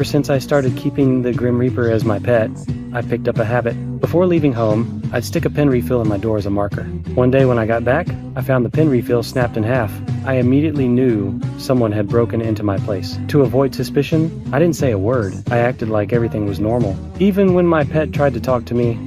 Ever since I started keeping the Grim Reaper as my pet, I picked up a habit. Before leaving home, I'd stick a pen refill in my door as a marker. One day when I got back, I found the pen refill snapped in half. I immediately knew someone had broken into my place. To avoid suspicion, I didn't say a word. I acted like everything was normal. Even when my pet tried to talk to me,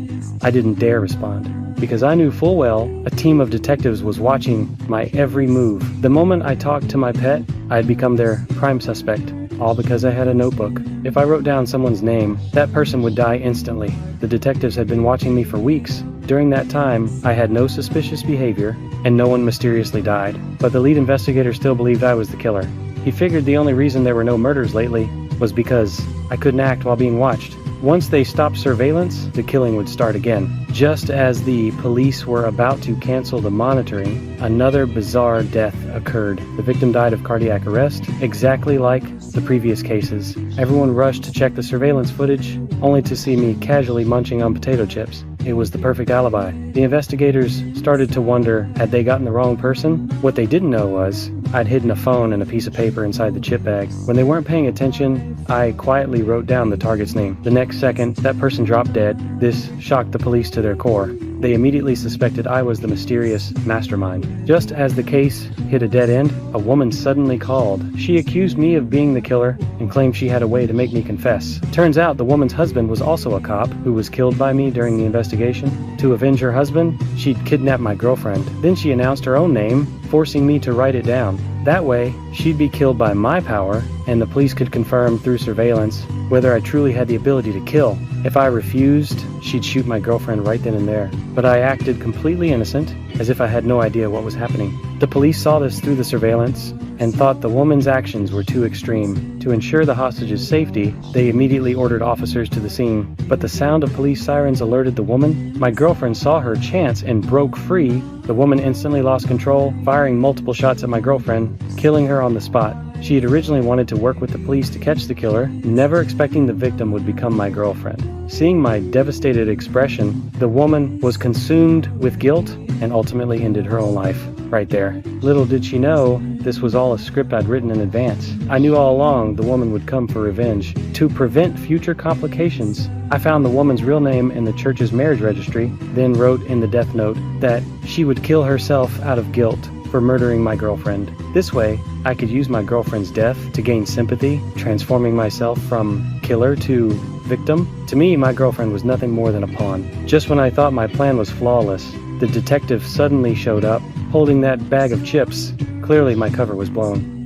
I didn't dare respond, because I knew full well a team of detectives was watching my every move. The moment I talked to my pet, I had become their prime suspect. All because I had a notebook. If I wrote down someone's name, that person would die instantly. The detectives had been watching me for weeks. During that time, I had no suspicious behavior, and no one mysteriously died. But the lead investigator still believed I was the killer. He figured the only reason there were no murders lately was because I couldn't act while being watched. Once they stopped surveillance, the killing would start again. Just as the police were about to cancel the monitoring, another bizarre death occurred. The victim died of cardiac arrest, exactly like the previous cases. Everyone rushed to check the surveillance footage, only to see me casually munching on potato chips. It was the perfect alibi. The investigators started to wonder, had they gotten the wrong person? What they didn't know was, I'd hidden a phone and a piece of paper inside the chip bag. When they weren't paying attention, I quietly wrote down the target's name. The next second, that person dropped dead. This shocked the police to their core. They immediately suspected I was the mysterious mastermind. Just as the case hit a dead end, a woman suddenly called. She accused me of being the killer and claimed she had a way to make me confess. Turns out the woman's husband was also a cop who was killed by me during the investigation. To avenge her husband, she'd kidnapped my girlfriend. Then she announced her own name, forcing me to write it down. That way, she'd be killed by my power, and the police could confirm through surveillance whether I truly had the ability to kill. If I refused, she'd shoot my girlfriend right then and there. But I acted completely innocent, as if I had no idea what was happening. The police saw this through the surveillance and thought the woman's actions were too extreme. To ensure the hostage's safety, they immediately ordered officers to the scene. But the sound of police sirens alerted the woman. My girlfriend saw her chance and broke free. The woman instantly lost control, firing multiple shots at my girlfriend, killing her on the spot. She had originally wanted to work with the police to catch the killer, never expecting the victim would become my girlfriend. Seeing my devastated expression, the woman was consumed with guilt and ultimately ended her own life right there. Little did she know, this was all a script I'd written in advance. I knew all along the woman would come for revenge. To prevent future complications, I found the woman's real name in the church's marriage registry, then wrote in the death note that she would kill herself out of guilt for murdering my girlfriend. This way, I could use my girlfriend's death to gain sympathy, transforming myself from killer to victim. To me, my girlfriend was nothing more than a pawn. Just when I thought my plan was flawless, the detective suddenly showed up, holding that bag of chips. Clearly, my cover was blown.